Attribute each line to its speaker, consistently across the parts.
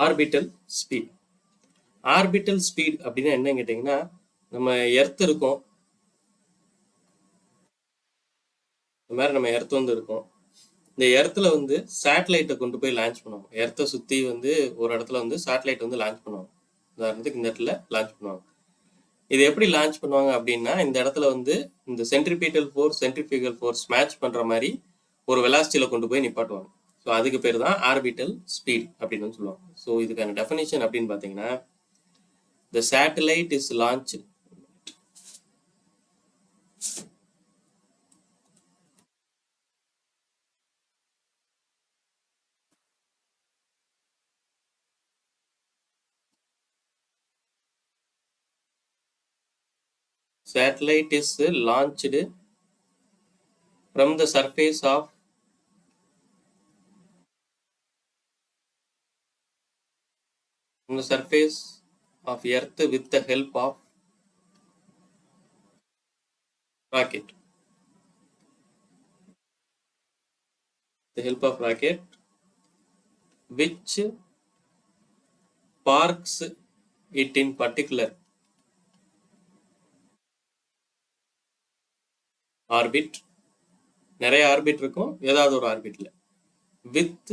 Speaker 1: Orbital speed. Orbital speed அப்படின்னா என்ன கேட்டீங்கன்னா, நம்ம எர்த் இருக்கும், இந்த மாதிரி நம்ம எர்த் வந்து இருக்கும். இந்த எர்த்தில் வந்து சேட்டலைட்டை கொண்டு போய் லான்ச் பண்ணுவாங்க. எர்த்தை சுற்றி வந்து ஒரு இடத்துல வந்து சேட்டலைட் வந்து லான்ச் பண்ணுவாங்க. உதாரணத்துக்கு இந்த இடத்துல லான்ச் பண்ணுவாங்க. இது எப்படி லான்ச் பண்ணுவாங்க அப்படின்னா, இந்த இடத்துல வந்து இந்த centripetal force centrifugal force match பண்ணுற மாதிரி ஒரு வெலாசிட்டியில் கொண்டு போய் நிப்பாட்டுவாங்க. ஸோ அதுக்கு பேர் தான் ஆர்பிட்டல் ஸ்பீட் அப்படின்னு சொல்லுவாங்க. ஸோ இதுக்கான டெஃபினேஷன் அப்படின்னு பார்த்தீங்கன்னா, the satellite is launched from the surface of earth with the help of rocket. Which parks it in particular orbit. நிறைய ஆர்பிட் இருக்கும், ஏதாவது ஒரு ஆர்பிட்ல with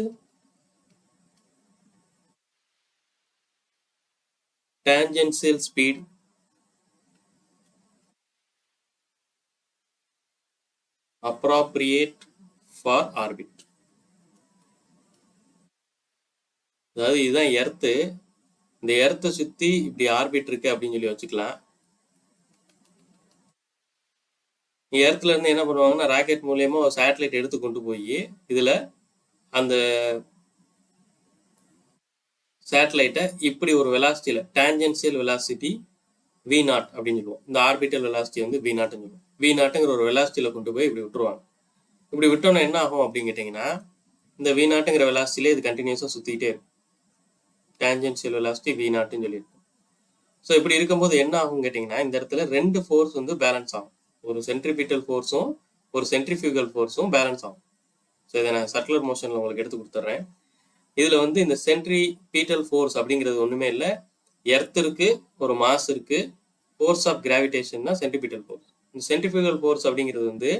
Speaker 1: tangential speed appropriate for orbit. அதாவது இதுதான் எர்த்து. இந்த எர்த்தை சுற்றி இப்படி ஆர்பிட் இருக்கு அப்படின்னு சொல்லி வச்சுக்கலாம். எர்த்துல இருந்து என்ன பண்ணுவாங்கன்னா, ராக்கெட் மூலியமா ஒரு சேட்டலைட் எடுத்து கொண்டு போய் இதுல அந்த சேட்டலைட்டை இப்படி ஒரு வெலாசிட்டியில டான்ஜென்சியல் வெலாசிட்டி V0 அப்படின்னு சொல்லுவோம். இந்த ஆர்பிட்டல் வெலாசிட்டி வந்து V0 சொல்லுவோம். V0ங்கிற ஒரு வெலாசிட்டியில கொண்டு போய் இப்படி விட்டுருவாங்க. இப்படி விட்டோன்னா என்ன ஆகும் அப்படின்னு கேட்டீங்கன்னா, இந்த V0ங்கிற வெலாசிட்டியில இது கண்டினியூஸா சுத்திட்டே இருக்கும். டான்ஜென்சியல் வெலாசிட்டி V0ன்னு சொல்லியிருக்கும். ஸோ இப்படி இருக்கும்போது என்ன ஆகும் கேட்டீங்கன்னா, இந்த இடத்துல ரெண்டு ஃபோர்ஸ் வந்து பேலன்ஸ் ஆகும். ஒரு சென்ட்ரிபிட்டல் ஃபோர்ஸும் ஒரு சென்ட்ரிஃபியூகல் ஃபோர்ஸும் பேலன்ஸ் ஆகும். ஸோ இதை நான் சர்க்குலர் மோஷனில் உங்களுக்கு எடுத்து கொடுத்துட்றேன். இதில் வந்து இந்த சென்ட்ரிபீட்டல் ஃபோர்ஸ் அப்படிங்கிறது ஒன்றுமே இல்லை. எர்த் இருக்கு, ஒரு மாஸ் இருக்கு, ஃபோர்ஸ் ஆஃப் கிராவிடேஷன் தான் சென்ட்ரிபிட்டல் ஃபோர்ஸ். இந்த சென்ட்ரிஃபியூகல் ஃபோர்ஸ் அப்படிங்கிறது வந்து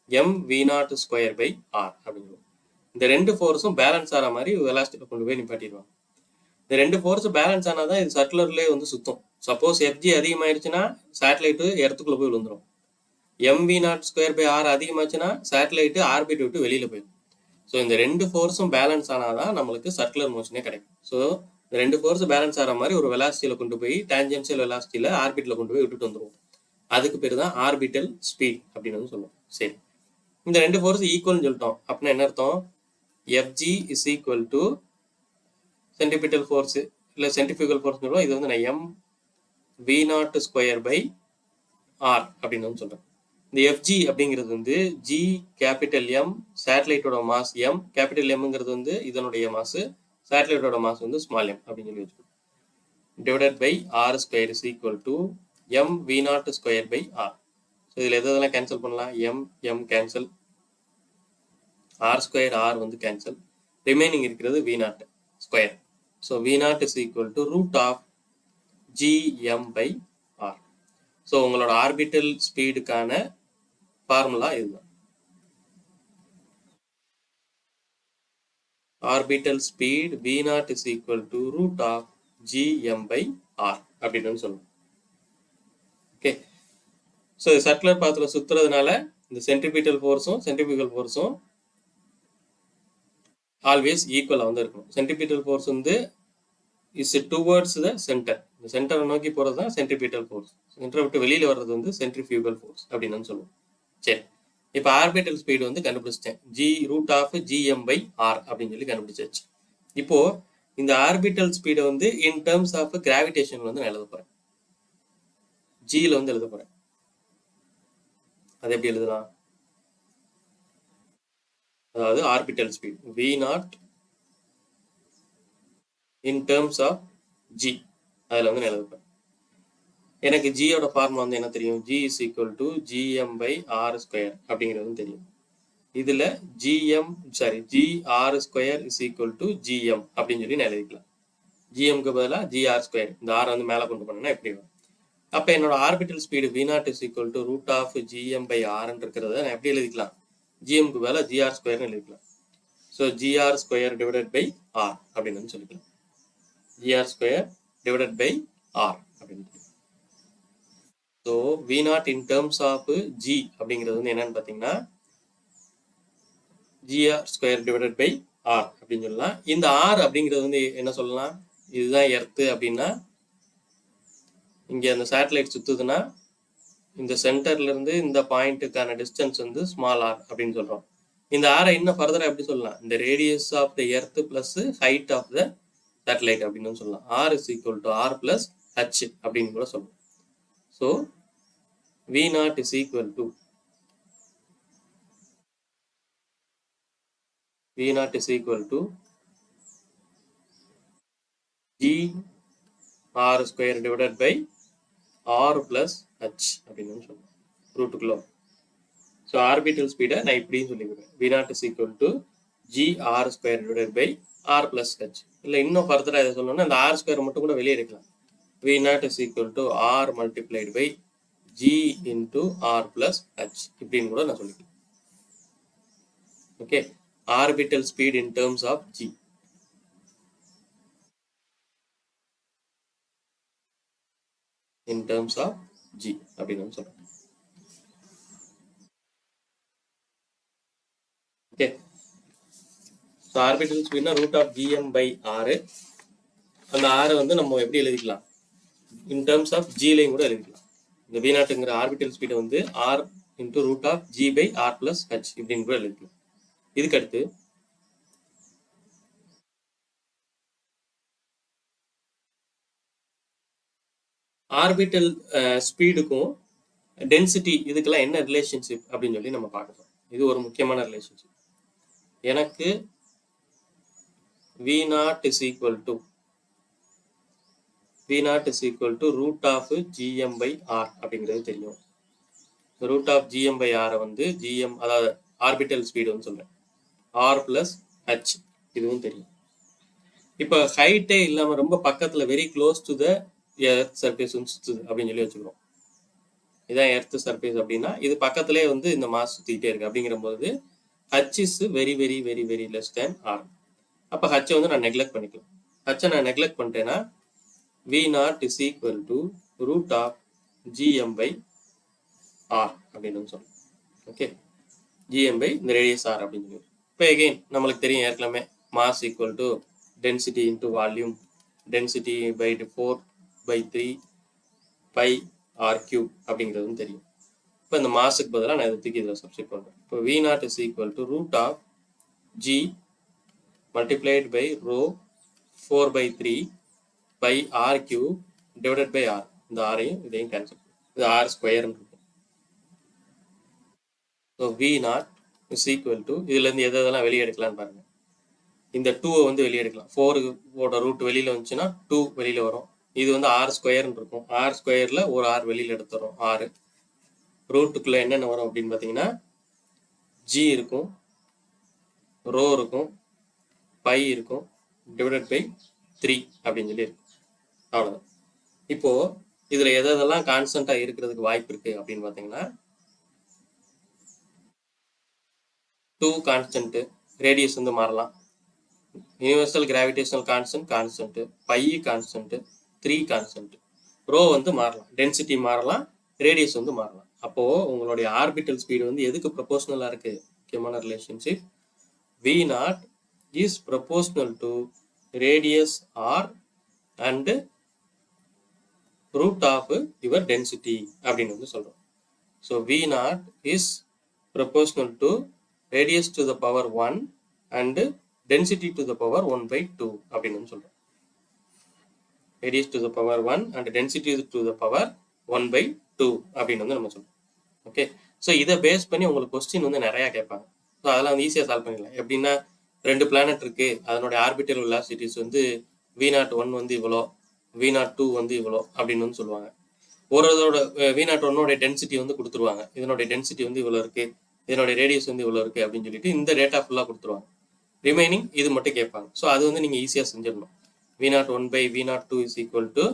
Speaker 1: mv0² r அப்படிங்கிறோம். இந்த ரெண்டு ஃபோர்ஸும் பேலன்ஸ் ஆகிற மாதிரி வெலாசிட்டியில் கொண்டு போய் நிப்பாட்டிடுவாங்க. இந்த ரெண்டு ஃபோர்ஸ் பேலன்ஸ் ஆனாதான் இது சர்க்குலர்லேயே வந்து சுத்தம். சப்போஸ் FG அதிகமாயிடுச்சுன்னா சேட்டலைட்டு எர்த்துக்குள்ள போய் விழுந்துடும். mv0² r அதிகமாச்சுன்னா சேட்டலைட்டு ஆர்பிட் விட்டு வெளியில போயிடும். ஸோ இந்த ரெண்டு ஃபோர்ஸும் பேலன்ஸ் ஆனாதான் நம்மளுக்கு சர்க்குலர் மோஷனே கிடைக்கும். ஸோ இந்த ரெண்டு ஃபோர்ஸ் பேலன்ஸ் ஆகிற மாதிரி ஒரு வெலாசிட்டியில கொண்டு போய் டான்ஜென்சியல் வெலாசிட்டியில ஆர்பிட்ல கொண்டு போய் விட்டுட்டு வந்துருவோம். அதுக்கு பேர் தான் ஆர்பிட்டல் ஸ்பீட் அப்படின்னு வந்து சொல்லுவோம். சரி, இந்த ரெண்டு ஃபோர்ஸ் ஈக்குவல்னு சொல்லிட்டோம். அப்படின்னா என்ன அர்த்தம்? FG is equal to centripetal force இல்லை சென்ட்ரிஃபியூகல் ஃபோர்ஸ் சொல்லுவோம். இது வந்து நான் mv0² r அப்படின்னு வந்து சொல்றேன். இந்த FG அப்படிங்கிறது வந்து G கேபிட்டல் M, சேட்டலைட்டோட மாஸ் M, கேபிட்டல் Mங்கிறது வந்து இதனுடைய மாஸ், சேட்டலைட்டோட மாஸ் வந்து ஸ்மால் m அப்படின்னு சொல்லி வச்சுக்கோம். Divided by r² is equal to mv0² r. So இதில் எதெல்லாம் கேன்சல் பண்ணலாம்? m கேன்சல், r² r வந்து கேன்சல், ரிமைனிங் இருக்கிறது V0². So V0 is equal to root of gm by r. So உங்களோட ஆர்பிட்டல் ஸ்பீடுக்கான ஃபார்முலா இதுதான். Orbital speed V0 is equal to root of gm by r அப்படின்னு சொல்லணும். Okay, so circular பாத்தில் சுற்றுறதுனால இந்த centripetal ஃபோர்ஸும் centrifugal ஃபோர்ஸும் always ஈக்குவலாக வந்து இருக்கும். சென்ட்ரிபிட்டல் ஃபோர்ஸ் வந்து இஸ் டுவர்ட்ஸ் த சென்டர். இந்த சென்டரை நோக்கி போகிறது தான் சென்ட்ரிபிட்டல் ஃபோர்ஸ். சென்டரை விட்டு வெளியில் வர்றது வந்து சென்ட்ரிஃபியூகல் ஃபோர்ஸ் அப்படின்னு சொல்லுவோம். சரி, இப்போ ஆர்பிட்டல் ஸ்பீடு வந்து கண்டுபிடிச்சிட்டேன். Root of gm by r அப்படின்னு சொல்லி கண்டுபிடிச்சாச்சு. இப்போ இந்த ஆர்பிட்டல் ஸ்பீடை வந்து இன் டேர்ம்ஸ் ஆஃப் கிராவிடேஷன் வந்து நான் எழுத போறேன். ஜியில் வந்து எழுத போறேன். அது எப்படி எழுதலாம்? அதாவது orbital speed V0 in terms of G, அதில் வந்து நான் எழுத போறேன். எனக்கு ஜியோட ஃபார்முலா வந்து என்ன தெரியும்? G is equal to gm by r² அப்படிங்கிறது தெரியும். இதுல gr² is equal to gm அப்படின்னு சொல்லி நான் எழுதிக்கலாம். ஜிஎம்க்கு பதிலாக ஜிஆர் ஸ்கொயர், இந்த ஆரை வந்து மேலே கொண்டு போனோம்னா எப்படி வரும்? அப்போ என்னோட orbital speed V0 is equal to root of GM by ஆர்ன்னு இருக்கிறத நான் எப்படி எழுதிக்கலாம்? ஜிஎம்க்கு பதிலாக ஜிஆர் ஸ்கொயர்னு எழுதிக்கலாம். So gR square divided by R அப்படின்னு சொல்லிக்கலாம். GR square divided by R அப்படின்னு. So V0 in terms of g அப்படிங்கிறது வந்து என்னன்னு பார்த்தீங்கன்னா gR square divided by R அப்படின்னு சொல்லலாம். இந்த ஆர் அப்படிங்கிறது வந்து என்ன சொல்லலாம்? இதுதான் எர்த்து அப்படின்னா இங்கே அந்த சேட்டலைட் சுற்றுதுன்னா இந்த சென்டர்லேருந்து இந்த பாயிண்ட்டுக்கான டிஸ்டன்ஸ் வந்து ஸ்மால் ஆர் அப்படின்னு சொல்கிறோம். இந்த ஆரை இன்னும் ஃபர்தராக எப்படி சொல்லலாம்? இந்த radius of the earth plus height of the satellite அப்படின்னு சொல்லலாம். R is equal to R plus h அப்படின்னு கூட சொல்லலாம். So V0 is equal to G R square divided by R plus H அப்படின்னு சொல்லலாம் ரூட்டுக்குள்ள. ஸோ ஆர்பிட்டல் ஸ்பீடை நான் இப்படின்னு சொல்லிக்கிறேன். V0 is equal to G R square divided by R plus H. இல்லை இன்னும் ஃபர்தராக இதை சொல்லணும்னா இந்த R square மட்டும் கூட வெளியே எடுக்கலாம். V0 is equal to R multiplied by G into R plus H இப்படின்னு கூட நான் சொல்லிக்கிறேன். Okay, orbital speed in terms of G. In terms of G அப்படின்னு சொல்றேன். ஓகே, ஸோ ஆர்பிட்டல் ஸ்பீட்னா root of GM by R. அந்த ஆரை வந்து நம்ம எப்படி எழுதிக்கலாம்? இன் டேர்ம்ஸ் ஆஃப் ஜிலையும் கூட எழுதிக்கலாம். இந்த V0ங்கிற ஆர்பிட்டல் ஸ்பீடை வந்து r into root of G by r plus h இப்படின்னு கூட எழுதிக்கலாம். இதுக்கு அடுத்து ஆர்பிட்டல் ஸ்பீடுக்கும் டென்சிட்டி இதுக்கெல்லாம் என்ன ரிலேஷன்ஷிப் அப்படின்னு சொல்லி நம்ம பார்க்கலாம். இது ஒரு முக்கியமான ரிலேஷன்ஷிப். எனக்கு V0 is equal to root of GM by R அப்படிங்கிறது தெரியும். Root of GM by R வந்து GM அதாவது ஆர்பிட்டல் ஸ்பீடு வந்து சொல்றேன் R plus H இதுவும் தெரியும். இப்போ ஹைட்டே இல்லாமல் ரொம்ப பக்கத்தில் very close to the earth surface சுற்றுது அப்படின்னு சொல்லி வச்சுக்கிறோம். இதான் எர்த் சர்ஃபேஸ் அப்படின்னா இது பக்கத்திலே வந்து இந்த மாஸ் சுற்றிக்கிட்டே இருக்கு. அப்படிங்கிற போது H is very very very very less than R. அப்போ ஹச்சை வந்து நான் நெக்லெக்ட் பண்ணிக்கலாம். ஹச்சை நான் நெக்லெக்ட் பண்ணிட்டேன்னா V0 is equal to root of GM by R அப்படின்னு சொல்லலாம். ஓகே, GM by இந்த ரேடியஸ் R அப்படின்னு சொல்லி. இப்போ எகெயின் நம்மளுக்கு தெரியும் ஏற்கனவே mass equal to density into volume, density pi 4/3 pi R cube அப்படிங்கிறதும் தெரியும். இப்போ இந்த மாஸுக்கு பதிலாக நான் இதை தூக்கி இதில் சப்ஸ்டிட் பண்ணுறேன். இப்போ V0 is equal to root of G multiplied by rho 4/3 by R cube divided by R. இந்த ஆரையும் இதையும் கேன்சல். இது R ஸ்கொயர்னு இருக்கும். So V0 is equal to இதுலேருந்து எதெல்லாம் வெளியே எடுக்கலான்னு பாருங்கள். இந்த 2 வந்து வெளியே எடுக்கலாம். 4ஓட ரூட் வெளியில் வந்துச்சுன்னா 2 வெளியில் வரும். இது வந்து R ஸ்கொயர்னு இருக்கும். R ஸ்கொயரில் ஒரு R வெளியில் எடுத்துரும். R ரூட்டுக்குள்ளே என்னென்ன வரும் அப்படின்னு பார்த்தீங்கன்னா G இருக்கும், ரோ இருக்கும், பை இருக்கும், டிவைடட் பை 3 அப்படின்னு சொல்லி இருக்கும். அவ்வளோதான். இப்போ இதில் எதெல்லாம் கான்ஸ்டண்ட்டாக இருக்கிறதுக்கு வாய்ப்பு இருக்குது அப்படின்னு பார்த்தீங்கன்னா 2 கான்ஸ்டன்ட்டு, ரேடியஸ் வந்து மாறலாம், universal gravitational constant, pi constant, 3 constant, rho வந்து மாறலாம், டென்சிட்டி மாறலாம், ரேடியஸ் வந்து மாறலாம். அப்போது உங்களுடைய ஆர்பிட்டல் ஸ்பீடு வந்து எதுக்கு ப்ரொபோஷனலாக இருக்குது? முக்கியமான relationship V0 is proportional to radius R and root of your density அப்படின்னு வந்து சொல்கிறோம். So V0 is proportional to radius to the power 1 and density to the power 1/2 அப்படின்னு சொல்கிறோம். radius to the power 1 and density to the power 1/2 அப்படின்னு வந்து நம்ம சொல்கிறோம். Okay, so இதை பேஸ் பண்ணி உங்களுக்கு கொஸ்டின் வந்து நிறையா கேட்பாங்க. ஸோ அதெல்லாம் வந்து ஈஸியாக சால்வ் பண்ணிடலாம். எப்படின்னா 2 பிளானட் இருக்குது, அதனுடைய ஆர்பிட்டல் வெலாசிட்டிஸ் வந்து V01 வந்து இவ்வளோ, V02 வந்து இவ்வளோ அப்படின்னு வந்து சொல்லுவாங்க. ஒரு இதோட V01 டென்சிட்டி வந்து கொடுத்துருவாங்க. இதனுடைய டென்சிட்டி வந்து இவ்வளோ இருக்குது, இதனுடைய ரேடியஸ் வந்து இவ்வளோ இருக்குது அப்படின்னு சொல்லிட்டு இந்த டேட்டா ஃபுல்லாக கொடுத்துருவாங்க. ரிமைனிங் இது மட்டும் கேட்பாங்க. ஸோ அது வந்து நீங்கள் ஈஸியாக செஞ்சிடணும். V0 1 by V0 2 is equal to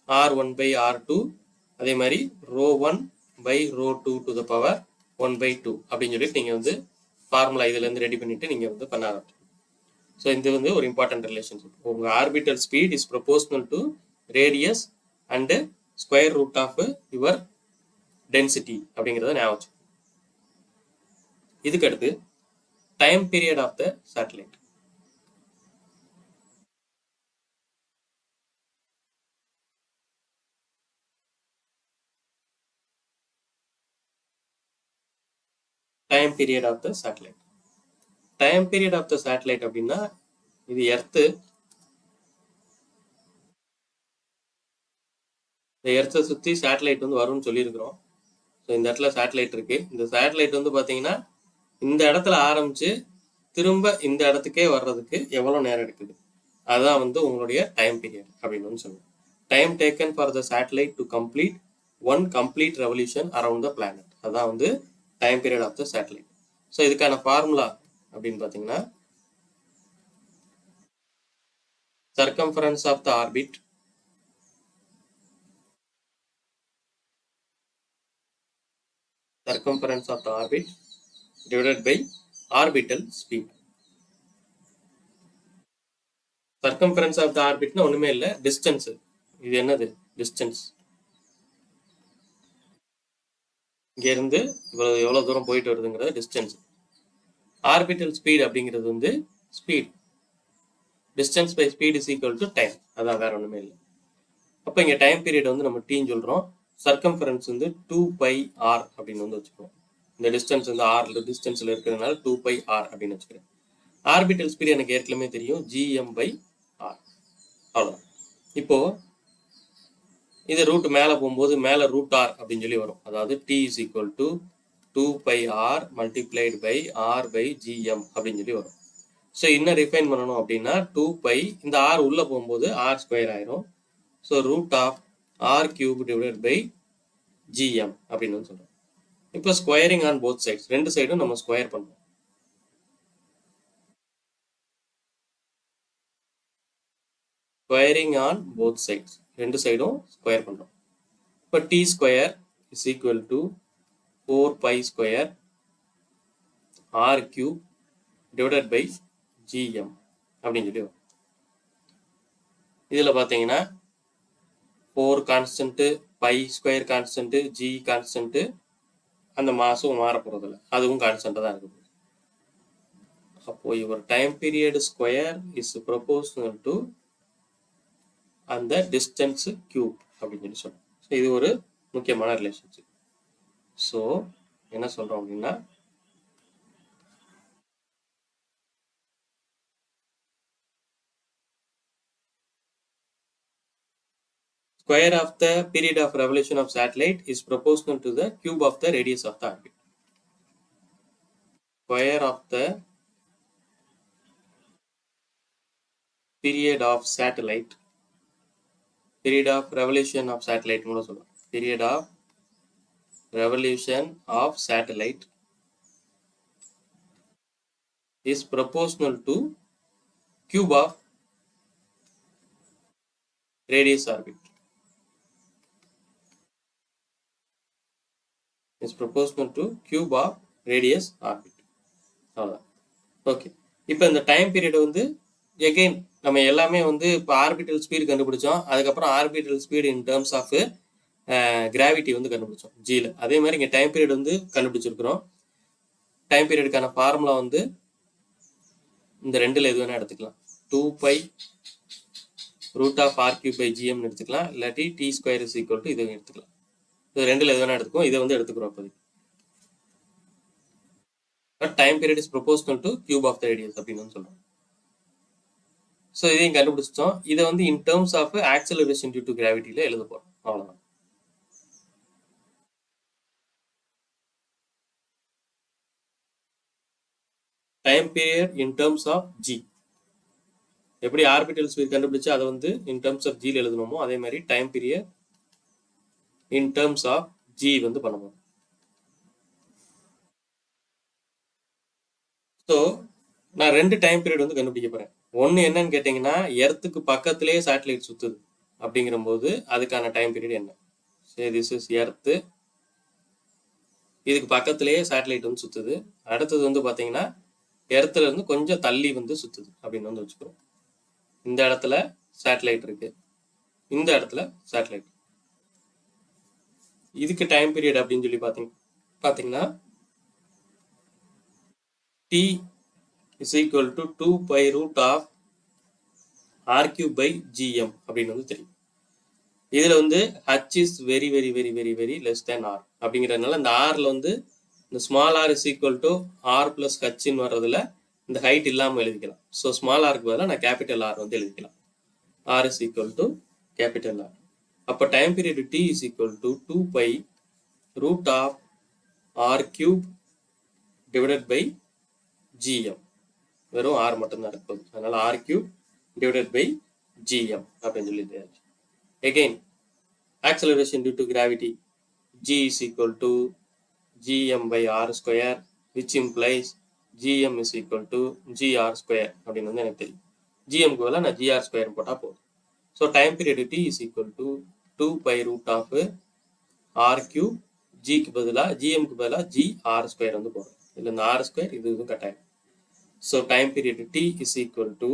Speaker 1: R1 by R2, அதே மாதிரி ρ1 by ρ2 to the power 1 by 2 அப்படின்னு சொல்லிட்டு நீங்கள் வந்து ஃபார்முலா இதுலேருந்து ரெடி பண்ணிவிட்டு நீங்கள் வந்து பண்ண ஆரம்பிச்சு. ஸோ இது வந்து ஒரு இம்பார்ட்டன்ட் ரிலேஷன்ஷிப். உங்கள் orbital speed is proportional to radius and square root of your density அப்படிங்கிறத ஞாபகம். இதுக்கு அடுத்து time period of the satellite. Time period of the satellite. Time period of the satellite அப்படின்னா இது எர்த்து. இந்த எர்த்தை சுற்றி சேட்டலைட் வந்து வரும்னு சொல்லியிருக்கிறோம். ஸோ இந்த இடத்துல சேட்டலைட் இருக்கு. இந்த சேட்டலைட் வந்து பார்த்தீங்கன்னா இந்த இடத்துல ஆரம்பிச்சு திரும்ப இந்த இடத்துக்கே வர்றதுக்கு எவ்வளோ நேரம் எடுக்குது, அதுதான் வந்து உங்களுடைய டைம் பீரியட் அப்படின்னு சொல்லுவோம். Time taken for the satellite to complete one complete revolution around the planet, அதான் வந்து time period of the satellite. So இதுக்கான ஃபார்முலா அப்படின்னு பார்த்தீங்கன்னா circumference of the orbit divided by orbital speed. Circumference of the orbit னா ஒண்ணுமே இல்ல, distance. இது என்னது? distance. இங்க இருந்து எவ்வளவு தூரம் போயிட்டு வருதுங்கிறது distance. Orbital speed அப்படிங்கிறது வந்து speed. Distance by speed is equal to time. அதான், வேற ஒண்ணுமே இல்லை. அப்ப இங்க டைம் பீரியட் வந்து நம்ம t சொல்றோம். சர்க்கம்ஃபரன்ஸ் வந்து 2πr அப்படின்னு வந்து வச்சுக்கிறோம். இந்த டிஸ்டன்ஸ் வந்து r டிஸ்டன்ஸ்ல இருக்கிறதுனால 2πr அப்படின்னு வச்சுக்கிறேன். ஆர்பிட்டல் ஸ்பீட் எனக்கு ஏற்கனவே தெரியும், gm/r. அவ்வளோதான். இப்போ இது ரூட் மேலே போகும்போது மேலே √r அப்படின்னு சொல்லி வரும். அதாவது t is equal to 2πr multiplied by r/gm அப்படின்னு சொல்லி வரும். ஸோ இன்னும் ரிஃபைன் பண்ணணும் அப்படின்னா 2π இந்த r உள்ள போகும்போது r² ஆயிரும். So √r³ divided by gm அப்படின்னு சொல்றோம். இப்போ ஸ்கொயரிங் ஆன் போத் சைட்ஸ், ரெண்டு சைடும் நம்ம ஸ்கொயர் பண்ணுவோம். ஸ்கொயரிங் ஆன் போத் சைட்ஸ், ரெண்டு சைடும் ஸ்கொயர் பண்ணுறோம். இப்போ t² is equal to 4π² r³ divided by gm அப்படின்னு சொல்லி வரும். இதில் பார்த்தீங்கன்னா 4 கான்ஸ்டன்ட்டு, π² கான்ஸ்டன்ட்டு, g கான்ஸ்டன்ட்டு, அந்த மாசும் மாற போகிறதில்ல, அதுவும் கான்ஸ்டன்ட்டாக தான் இருக்குது. அப்போ your time period square is proportional to அந்த distance cube அப்படின்னு சொல்லி சொல்றோம். ஸோ இது ஒரு முக்கியமான ரிலேஷன்ஷிப். ஸோ என்ன சொல்றோம் அப்படின்னா square of the period of revolution of satellite is proportional to the cube of the radius of the orbit. Square of the period of satellite, period of revolution of satellite கூட சொல்லலாம். Period of revolution of satellite is proportional to cube of radius orbit. Is proportional to cube of radius orbit. அவ்வளோதான். Okay, இப்போ இந்த time period வந்து again நம்ம எல்லாமே வந்து இப்போ ஆர்பிட்டல் ஸ்பீடு கண்டுபிடிச்சோம். அதுக்கப்புறம் orbital speed in terms of gravity வந்து கண்டுபிடிச்சோம் ஜியில். அதே மாதிரி இங்கே டைம் பீரியட் வந்து கண்டுபிடிச்சிருக்கிறோம். டைம் பீரியடுக்கான ஃபார்முலா வந்து இந்த ரெண்டில் எது வேணால் எடுத்துக்கலாம். 2π √r³ எடுத்துக்கலாம், இல்லாட்டி t² is equal to இதுவும் எடுத்துக்கலாம். இது ரெண்டில் எது வேணால் எடுத்துக்கோம். இதை வந்து எடுத்துக்கிறோம் அப்போதைக்கு. But time period is proportional to cube of the radius அப்படின்னு சொல்கிறோம். ஸோ இதையும் கண்டுபிடிச்சிட்டோம். இதை வந்து in terms of acceleration due to கிராவிட்டியில் எழுத போகிறோம். அவ்வளோதான். Time period in terms of g. எப்படி ஆர்பிட்டல் ஸ்பீட் கண்டுபிடிச்சு அதை வந்து இன் டேர்ம்ஸ் ஆஃப் ஜியில் எழுதணுமோ அதே மாதிரி time period in terms of g வந்து பண்ணணும். ஸோ நான் ரெண்டு டைம் பீரியட் வந்து கண்டுபிடிக்க போகிறேன். ஒன்று என்னன்னு கேட்டிங்கன்னா எர்த்துக்கு பக்கத்திலேயே சேட்டலைட் சுற்றுது அப்படிங்கிற போது அதுக்கான டைம் பீரியட் என்ன? சரி, திஸ் இஸ் எர்த்து, இதுக்கு பக்கத்திலேயே சேட்டலைட் வந்து சுற்றுது. அடுத்தது வந்து பார்த்தீங்கன்னா எர்த்துல இருந்து கொஞ்சம் தள்ளி வந்து சுற்றுது அப்படின்னு வந்து வச்சுக்கிறோம். இந்த இடத்துல சேட்டலைட் இருக்கு, இந்த இடத்துல சேட்டலைட். இதுக்கு டைம் பீரியட் அப்படின்னு சொல்லி பார்த்தீங்கன்னா t is equal to 2 pi root of r cube by gm அப்படின்னு வந்து தெரியும். இதில் வந்து h is very very very very very less than r அப்படிங்கிறதுனால இந்த rல வந்து இந்த small r is equal to r plus hன்னு வர்றதுல இந்த ஹைட் இல்லாமல் எழுதிக்கலாம். ஸோ ஸ்மால் ஆருக்கு பதிலாக நான் கேபிட்டல் ஆர் வந்து எழுதிக்கலாம். r is equal to capital R. அப்போ time period t is equal to 2 pi root of r cube divided by gm. வெறும் r மட்டும்தான் இருப்பது, அதனால r cube divided by gm அப்படின்னு சொல்லிட்டு. Again, acceleration due to gravity g is equal to gm by r square, which implies gm is equal to gr square அப்படின்னு வந்து எனக்கு தெரியும். gmக்கு பதிலாக நான் gr square போட்டால் போதும். So time period t is equal to 2 pi root of r cube, gக்கு பதிலாக gmக்கு பதிலாக gr square வந்து போடுறோம். இதில் இந்த r square இதுவும் கட்டாயம். So time period t is equal to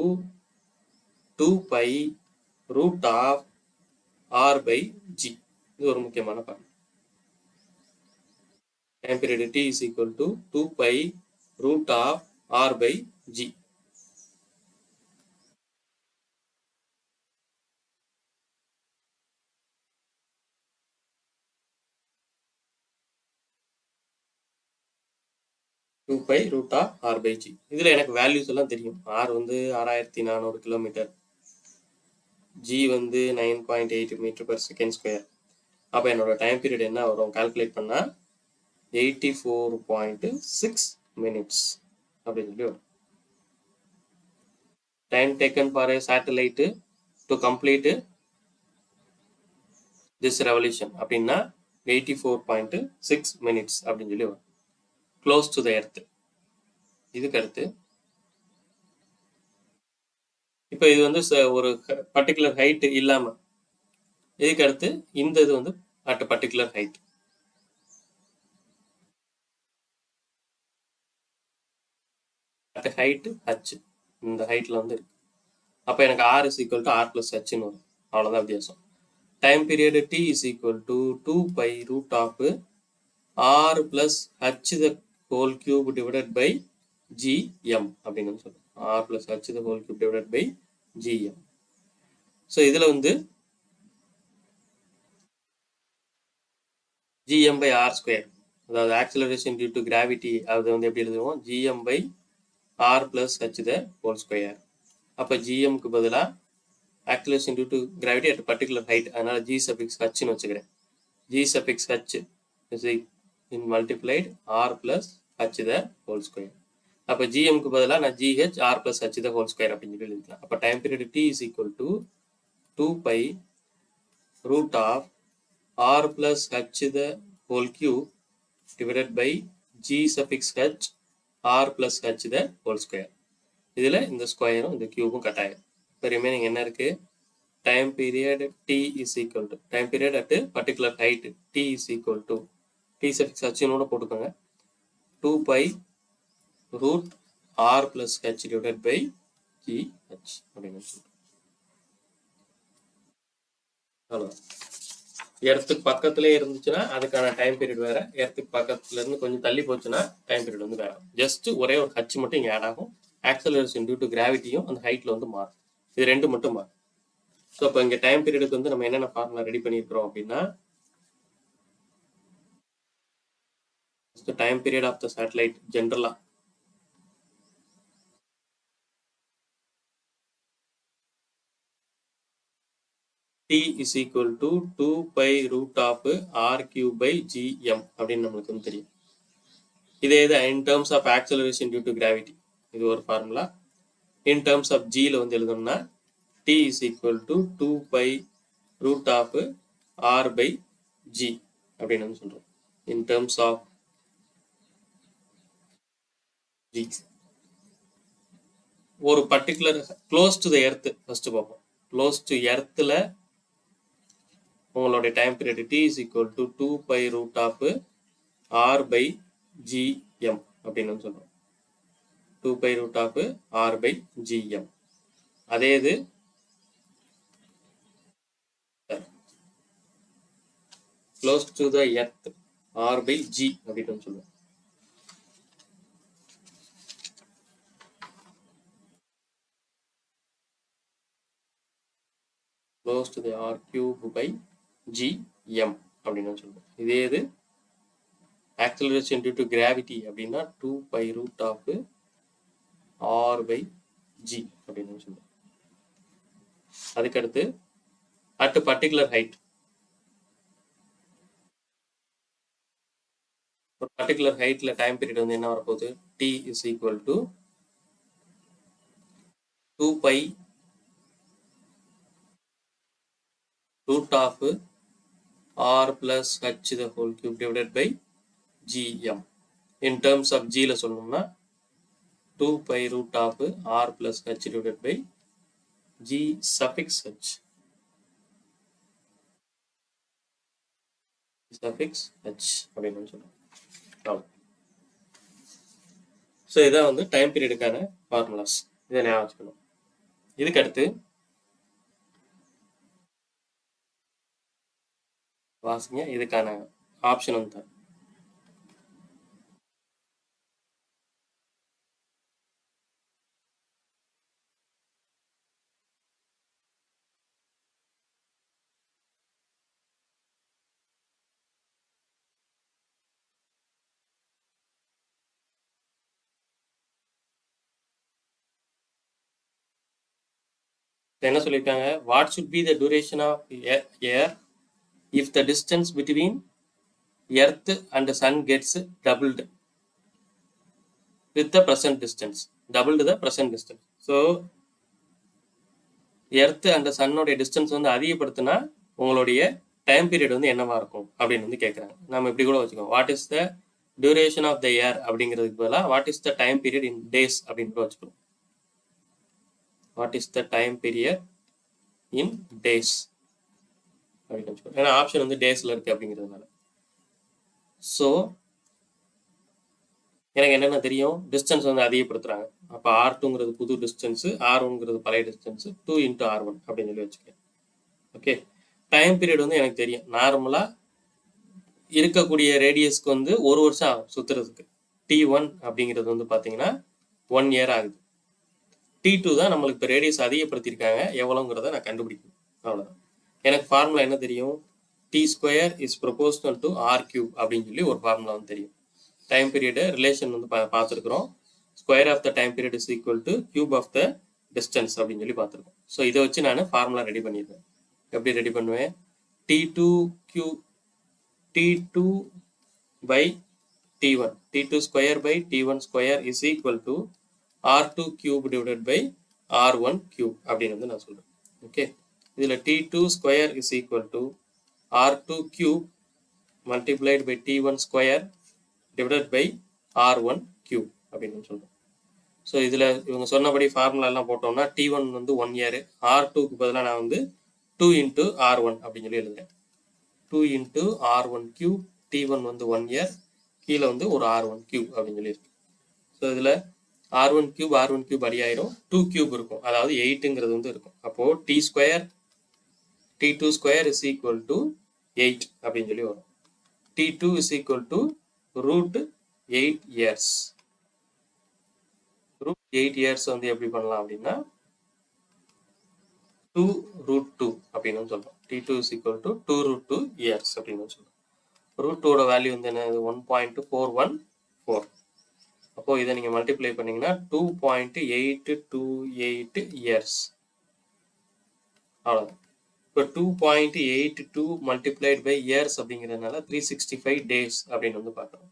Speaker 1: 2 pi root of r by g. இது ஒரு முக்கியமான point. Time period t is equal to 2 pi root of r by g. Two pi root of r by g. இதில் எனக்கு values எல்லாம் தெரியும். R வந்து 6400 kilometre, G வந்து 9.8 metre per second square. அப்போ என்னோட டைம் பீரியட் என்ன வரும் கால்குலேட் பண்ணால் 84.6 மினிட்ஸ் அப்படின்னு சொல்லி வரும். Time taken for A satellite to complete this revolution அப்படின்னா 84.6 மினிட்ஸ் அப்படின்னு சொல்லி வரும். Close to the earth. இதுக்கு அடுத்து இப்போ இது வந்து ஒரு பர்டிகுலர் ஹைட் இல்லாமல், இதுக்கு அடுத்து இந்த இது வந்து at particular height. At height h இந்த ஹைட்டில் வந்து இருக்கு. அப்போ எனக்கு R is equal to R plus ஹச்னு வரும். அவ்வளோதான் வித்தியாசம். Time period D is equal to 2 by root of R plus h the whole cube divided by GM அப்படின்னு சொல்லுவோம். R plus h the whole cube divided by GM. So இதில் வந்து GM by R square, அதாவது acceleration due to gravity, அது வந்து எப்படி எழுதுவோம், GM by r plus h the whole square. அப்போ ஜிஎம்க்கு பதிலாக acceleration due to gravity at particular height, அதனால ஜி சஃபிக்ஸ் ஹச்னு வச்சுக்கிறேன். G suffix h is in multiplied r plus h the whole square. அப்போ ஜிஎம்க்கு பதிலாக நான் g h r plus h the whole square அப்படின்னு சொல்லி எழுதிக்கலாம். அப்போ time period D is equal to 2 by root of r plus h the whole cube divided by g suffix h r plus h the whole square. இதில் இந்த ஸ்கொயரும் இந்த கியூபும் கட்டாயம். இப்போ remaining என்ன இருக்கு, time period t is equal to time period at particular height t is equal to t suffix hனோட போட்டுக்கோங்க 2 pi root r plus h divided by g h அப்படின்னு சொல்லுவோம். அவ்வளோதான். எர்த்துக்கு பக்கத்துலேயே இருந்துச்சுன்னா அதுக்கான டைம் பீரியட் வேற, எர்த்துக்கு பக்கத்துல இருந்து கொஞ்சம் தள்ளி போச்சுன்னா டைம் பீரியட் வந்து வேற. ஜஸ்ட் ஒரே ஒரு ஹச் மட்டும் இங்கே ஆட் ஆகும். ஆக்சலரேஷன் டியூ டு கிராவிட்டியும் அந்த ஹைட்ல வந்து மாறும். இது ரெண்டு மட்டும் மாறும். ஸோ இப்போ இங்கே டைம் பீரியடுக்கு வந்து நம்ம என்னென்ன ஃபார்முலா ரெடி பண்ணியிருக்கிறோம் அப்படின்னா, time period of the satellite ஜென்ரலா t is equal to 2 pi root of r cube by gm அப்படின்னு நம்மளுக்கு வந்து தெரியும். இதே இது in terms of acceleration due to gravity இது ஒரு ஃபார்முலா. இன் டேர்ம்ஸ் ஆஃப் ஜியில் வந்து எழுதணும்னா t is equal to 2 pi root of r by g அப்படின்னு வந்து சொல்கிறோம். இன் டேர்ம்ஸ் ஆஃப் g ஒரு particular close to the earth first பார்ப்போம். க்ளோஸ் டு எர்த்தில் உங்களுடைய time period t is equal to 2 pi root of r by gm அப்படின்னு சொல்றோம். 2 pi root of r by gm. அதே இது close to the earth r by g அப்படின்னு சொல்லுவோம். Close to the r cube by gm அப்படின்னு சொல்லுவோம். இதே இது acceleration due to gravity அப்படின்னா 2 pi root of r by g அப்படின்னு சொல்லுவோம். அதுக்கடுத்து at a particular height, ஒரு பர்டிகுலர் ஹைட்ல டைம் பீரியட் வந்து என்ன வரப்போகுது, t is equal to 2 pi root of r plus h the whole cube divided by gm. in terms of g ல சொல்லணும்னா 2 pi root of r plus h divided by g suffix h. suffix h அப்படின்னு சொல்லுவோம். So இதான் வந்து time பீரியடுக்கான formulas. இதை ஞாபகம் வச்சுக்கணும். இதுக்கு அடுத்து வாசிங்க, இதுக்கான ஆப்ஷன் வந்து தான். என்ன சொல்லியிருக்காங்க, what should be the duration of air if the distance between earth and the sun gets doubled with the present distance. doubled the present distance. so earth and சன்னோடைய டிஸ்டன்ஸ் வந்து அதிகப்படுத்தினா உங்களுடைய டைம் பீரியட் வந்து என்னவா இருக்கும் அப்படின்னு வந்து கேட்குறாங்க. நம்ம இப்படி கூட வச்சுக்கோம், what is the duration of the year அப்படிங்கிறதுக்கு பதிலாக what is the time period in days அப்படின்னு கூட வச்சுக்கணும். What is the time period in days அப்படின்னு வச்சுக்கணும். ஏன்னா ஆப்ஷன் வந்து டேஸில் இருக்குது அப்படிங்கிறதுனால. ஸோ எனக்கு என்னென்ன தெரியும், டிஸ்டன்ஸ் வந்து அதிகப்படுத்துகிறாங்க. அப்போ R2ங்கிறது புது டிஸ்டன்ஸு, R1ங்கிறது பழைய டிஸ்டன்ஸு, 2 × R1 அப்படின்னு சொல்லி வச்சுக்கேன். ஓகே, டைம் பீரியட் வந்து எனக்கு தெரியும். நார்மலாக இருக்கக்கூடிய ரேடியஸ்க்கு வந்து 1 வருஷம் ஆகும் சுற்றுறதுக்கு. T1 அப்படிங்கிறது வந்து பார்த்தீங்கன்னா 1 இயர் ஆகுது. T2 தான் நம்மளுக்கு இப்போ ரேடியஸ் அதிகப்படுத்தியிருக்காங்க, எவ்வளோங்கிறத நான் கண்டுபிடிக்கணும். அவ்வளோதான். எனக்கு ஃபார்முலா என்ன தெரியும், T² is proportional to R³ அப்படின்னு சொல்லி ஒரு ஃபார்முலா வந்து தெரியும். டைம் பீரியடு ரிலேஷன் வந்து பார்த்துருக்குறோம். Square of the time period is equal to cube of the distance அப்படின்னு சொல்லி பார்த்துருக்கோம். ஸோ இதை வச்சு நான் ஃபார்முலா ரெடி பண்ணிடுவேன். எப்படி ரெடி பண்ணுவேன், T2 by T1, T2 square by T1 square is equal to R2 cube divided by R1 cube அப்படின்னு வந்து நான் சொல்கிறேன். ஓகே, இதில் T2 square is equal to R2 cube multiplied by T1 square divided by R1 cube அப்படின்னு சொல்றோம். So இதில் இவங்க சொன்னபடி ஃபார்முலா எல்லாம் போட்டோம்னா T1 வந்து 1 இயர், R2க்கு பதிலாக நான் வந்து 2 × R1 அப்படின்னு சொல்லி எழுதுறேன். 2 × R1 cube, T1 வந்து 1 இயர், கீழே வந்து ஒரு R1 cube அப்படின்னு சொல்லி இருக்கு. ஸோ இதில் R1 cube அடியாயிரும், 2 cube இருக்கும், அதாவது 8ங்கிறது வந்து இருக்கும். அப்போது T2 square is equal to 8 அப்படின்னு சொல்லி வரும். T2 is equal to root 8 years. root 8 years வந்து எப்படி பண்ணலாம் அப்படின்னா 2 √2 அப்படின்னு சொல்றோம். T2 is equal to 2 √2 years அப்படின்னு சொல்றோம். √2 வேல்யூ வந்து என்ன, 1.414. அப்போ இதை நீங்க மல்டிப்ளை பண்ணீங்கன்னா 2.828 years. அவ்வளவுதான். இப்போ 2.82 multiplied by years அப்படிங்கிறதுனால 365 days அப்படின்னு வந்து பார்க்குறோம்.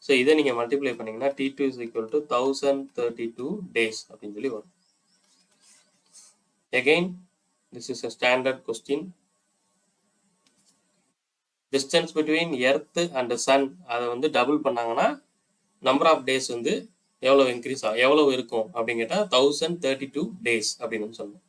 Speaker 1: ஸோ இதை நீங்கள் மல்டிப்ளை பண்ணிங்கன்னா T2 is equal to 1032 days அப்படின்னு சொல்லி வரும். Again, this is a standard question. Distance between earth and sun அதை வந்து டபுள் பண்ணாங்கன்னா நம்பர் ஆஃப் டேஸ் வந்து எவ்வளோ இன்க்ரீஸ் ஆகும், எவ்வளோ இருக்கும் அப்படின்னு கேட்டால் 1032 days அப்படின்னு சொல்லணும்.